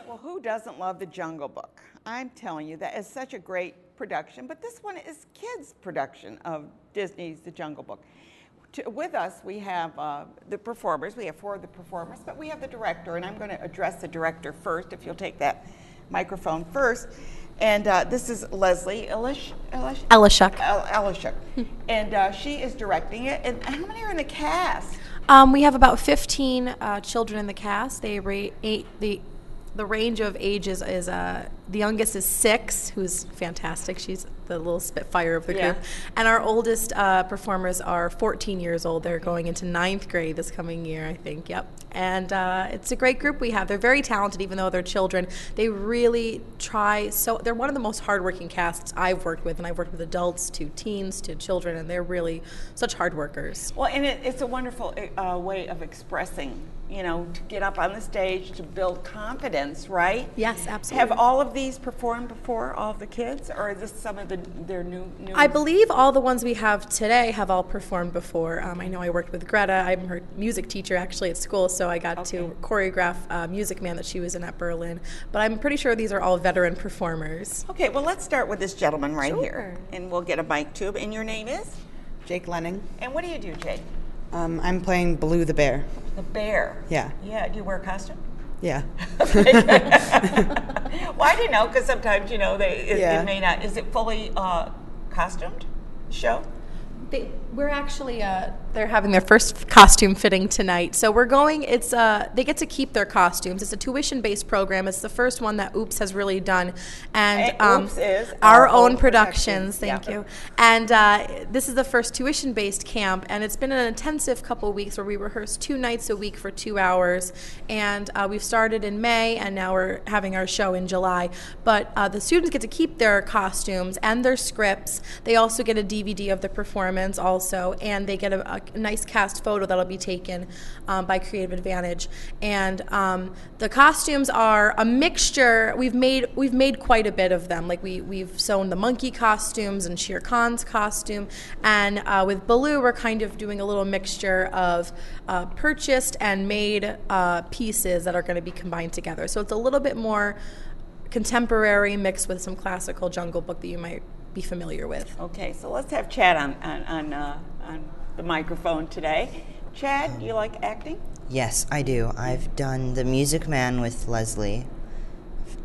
Well, who doesn't love The Jungle Book? I'm telling you, that is such a great production, but this one is kids' production of Disney's The Jungle Book. With us, we have the performers. We have 4 of the performers, but we have the director, and I'm going to address the director first, if you'll take that microphone first. And this is Leslie Elishuk. And she is directing it. And how many are in the cast? We have about 15 children in the cast. The range of ages is the youngest is 6, who's fantastic. She's the little spitfire of the group. And our oldest performers are 14 years old. They're going into 9th grade this coming year, I think. Yep. And it's a great group we have. They're very talented, even though they're children. They really try. So they're one of the most hardworking casts I've worked with, and I've worked with adults to teens to children, and they're really such hard workers. Well, and it's a wonderful way of expressing, you know, to get up on the stage, to build confidence, right? Yes, absolutely. Have all of these performed before, all of the kids, or is this some of their new? I believe all the ones we have today have all performed before. I know I worked with Greta. I'm her music teacher actually at school, so I got to choreograph Music Man that she was in at Berlin. But I'm pretty sure these are all veteran performers. Okay, well, let's start with this gentleman right here, and we'll get a mic tube. And your name is? Jake Lenning. And what do you do, Jake? I'm playing Blue the bear. The bear? Yeah. Yeah, do you wear a costume? Yeah. Well, I didn't know, because sometimes, you know, it may not. Is it fully costumed show? We're actually, they're having their first costume fitting tonight. So we're going, they get to keep their costumes. It's a tuition-based program. It's the first one that Oops has really done. And Oops is our own productions. Thank you. And this is the first tuition-based camp, and it's been an intensive couple weeks where we rehearse 2 nights a week for 2 hours. And we've started in May, and now we're having our show in July. But the students get to keep their costumes and their scripts. They also get a DVD of the performance also, and they get a nice cast photo that'll be taken by Creative Advantage. And the costumes are a mixture. We've made quite a bit of them. Like we've sewn the monkey costumes and Shere Khan's costume, and with Baloo we're kind of doing a little mixture of purchased and made pieces that are going to be combined together. So it's a little bit more contemporary mixed with some classical Jungle Book that you might be familiar with. Okay, so let's have Chad on the microphone today. Chad, do you like acting? Yes, I do. I've done The Music Man with Leslie.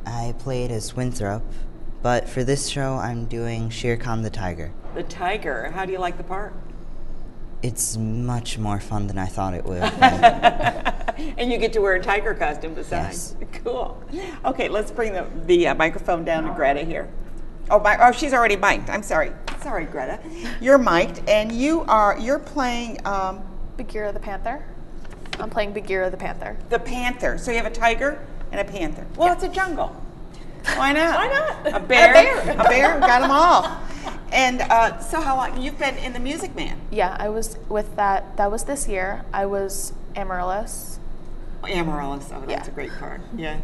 I played as Winthrop, but for this show I'm doing Shere Khan the tiger. The tiger. How do you like the part? It's much more fun than I thought it would. And you get to wear a tiger costume besides. Yes. Cool. Okay, let's bring the microphone down to Greta here. Oh, she's already mic'd. I'm sorry. Sorry, Greta. You're mic'd, and you're playing Bagheera the Panther. I'm playing Bagheera the Panther. The Panther. So you have a tiger and a panther. Well, it's a jungle. Why not? Why not? A bear. A bear. Got them all. And so how long? You've been in The Music Man. Yeah, I was with that. That was this year. I was Amaryllis. Amaryllis. Oh, that's a great part. Yeah.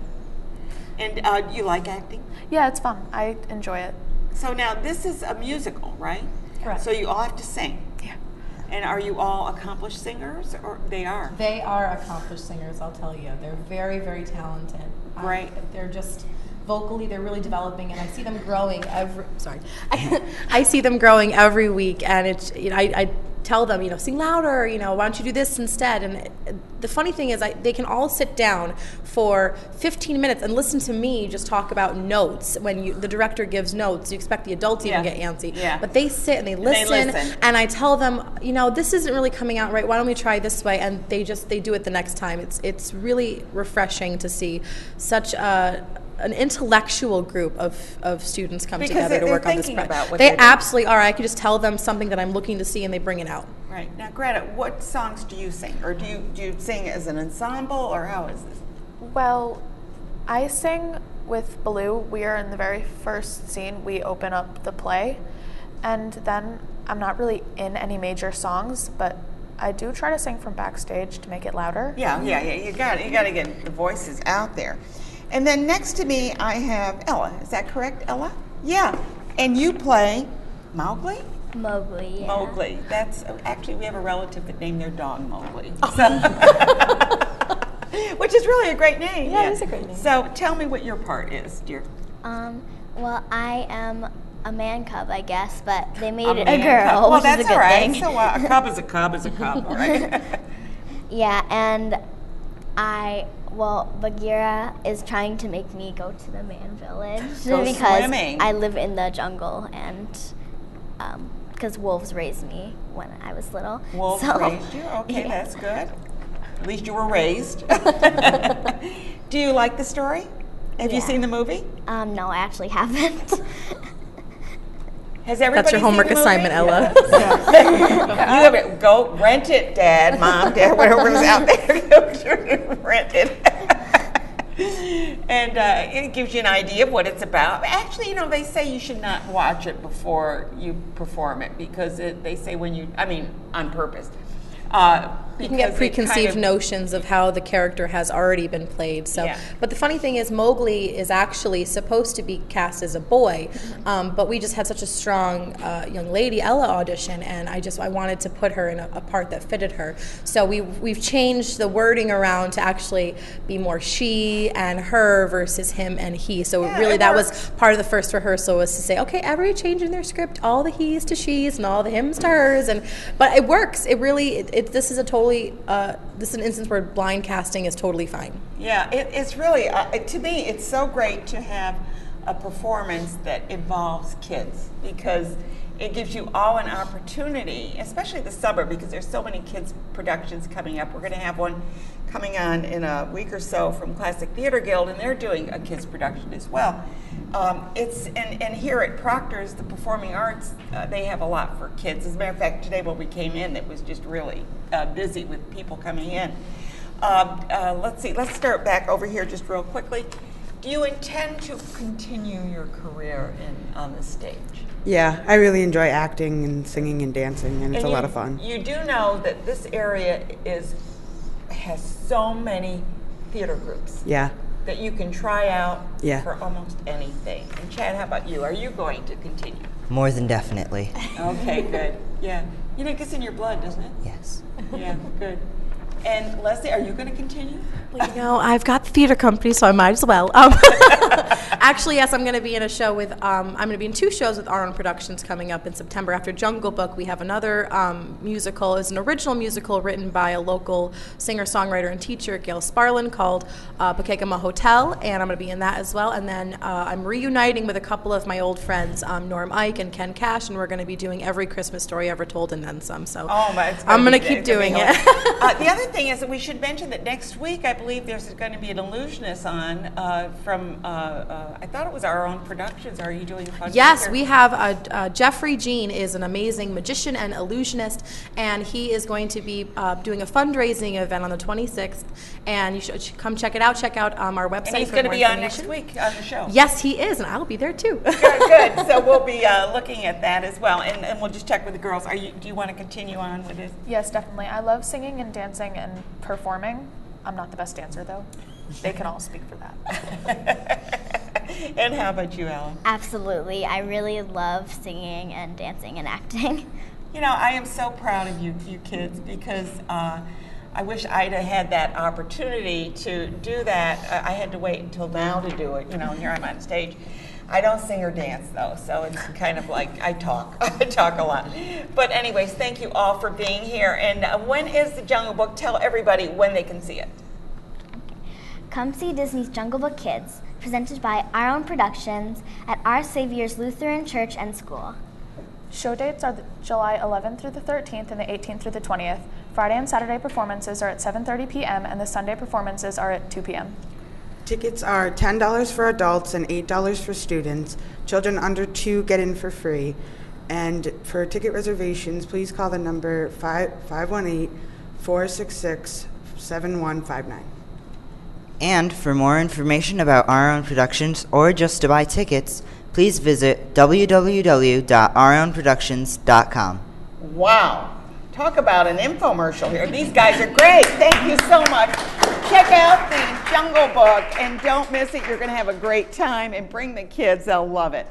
And you like acting? Yeah, it's fun. I enjoy it. So now this is a musical, right? Correct. So you all have to sing. Yeah. And are you all accomplished singers, or they are? They are accomplished singers, I'll tell you. They're very, very talented. Right. They're just vocally, they're really developing, and I see them growing I see them growing every week, and it's, you know, I tell them, you know, sing louder, you know, why don't you do this instead? And the funny thing is they can all sit down for 15 minutes and listen to me just talk about notes. When the director gives notes, you expect the adults even get antsy. Yeah. But they sit and they listen, and I tell them, you know, this isn't really coming out right, why don't we try this way? And they do it the next time. It's really refreshing to see such an intellectual group of students come together to work on this project. They absolutely are. I could just tell them something that I'm looking to see, and they bring it out. Right. Now, Greta, what songs do you sing? Or do you sing as an ensemble, or how is this? Well, I sing with Baloo. We are in the very first scene. We open up the play, and then I'm not really in any major songs, but I do try to sing from backstage to make it louder. Yeah. You got to get the voices out there. And then next to me, I have Ella. Is that correct, Ella? Yeah. And you play Mowgli? Mowgli, yeah. Mowgli. That's actually, we have a relative that named their dog Mowgli. Oh. So, which is really a great name. Yeah, it is a great name. So tell me what your part is, dear. Well, I am a man cub, I guess, but they made it a Man girl, cub. Well, which that's is a good all right. thing. So a cub is a cub is a cub, all right? Yeah, and Bagheera is trying to make me go to the man village Go because swimming. I live in the jungle and because wolves raised me when I was little. Wolves So, raised you? Okay, yeah. that's good. At least you were raised. Do you like the story? Have you Yeah. seen the movie? No, I actually haven't. Has everybody That's your seen homework the movie? assignment, Ella. You have it. Go rent it, Dad, Mom, Dad, whatever's out there. Go rent it. And it gives you an idea of what it's about. Actually, they say you should not watch it before you perform it because they say on purpose. You can get preconceived notions of how the character has already been played. So, Yeah. but the funny thing is, Mowgli is actually supposed to be cast as a boy, but we just had such a strong young lady Ella audition, and I wanted to put her in a part that fitted her. So we've changed the wording around to actually be more she and her versus him and he. So Yeah, really, it that works. was part of the first rehearsal, was to say, okay, everybody change in their script, all the he's to she's and all the hims to hers, but it works. It really this is a totally this is an instance where blind casting is totally fine. Yeah, it's really, to me, it's so great to have a performance that involves kids because it gives you all an opportunity, especially the summer, because there's so many kids productions coming up. We're going to have one coming on in a week or so from Classic Theater Guild, and they're doing a kids production as well. And here at Proctor's, the Performing Arts, they have a lot for kids. As a matter of fact, today when we came in, it was just really busy with people coming in. Let's see, let's start back over here just real quickly. Do you intend to continue your career on the stage? Yeah, I really enjoy acting and singing and dancing, and it's a lot of fun. You do know that this area has so many theater groups. Yeah. That you can try out Yeah. for almost anything. And Chad, how about you? Are you going to continue? More than definitely. Okay, good. Yeah. It gets in your blood, doesn't it? Yes. Yeah, good. And Leslie, are you going to continue? Well, I've got the theater company, so I might as well. Actually, yes, I'm going to be in a show with, I'm going to be in 2 shows with our own productions coming up in September. After Jungle Book, we have another musical. It's an original musical written by a local singer-songwriter and teacher, Gail Sparlin, called Bakegama Hotel, and I'm going to be in that as well. And then I'm reuniting with a couple of my old friends, Norm Ike and Ken Cash, and we're going to be doing Every Christmas Story Ever Told and then some. So I'm going to keep doing it. The other thing is that we should mention that next week, I believe there's going to be an illusionist on from, I thought it was Our Own Productions. Are you doing a fundraiser? Yes, we have Jeffrey Jean is an amazing magician and illusionist, and he is going to be doing a fundraising event on the 26th, and you should come check it out. Check out our website. And he's for going to more be on next information. week on the show. Yes, he is, and I'll be there too. Good. So we'll be looking at that as well, and we'll just check with the girls. Do you want to continue on with this? Yes, definitely. I love singing and dancing and performing. I'm not the best dancer, though. They can all speak for that. And how about you, Ellen? Absolutely. I really love singing and dancing and acting. I am so proud of you kids, because I wish I'd have had that opportunity to do that. I had to wait until now to do it. Here I'm on stage. I don't sing or dance, though, so it's kind of like I talk. I talk a lot. But anyways, thank you all for being here. And when is the Jungle Book? Tell everybody when they can see it. Come see Disney's Jungle Book Kids, presented by Our Own Productions at Our Savior's Lutheran Church and School. Show dates are July 11th through the 13th and the 18th through the 20th. Friday and Saturday performances are at 7:30 p.m. and the Sunday performances are at 2 p.m. Tickets are $10 for adults and $8 for students. Children under 2 get in for free. And for ticket reservations, please call the number 518-466-7159. And for more information about Our Own Productions or just to buy tickets, please visit www.ourownproductions.com. Wow. Talk about an infomercial here. These guys are great. Thank you so much. Check out the Jungle Book and don't miss it. You're going to have a great time, and bring the kids. They'll love it.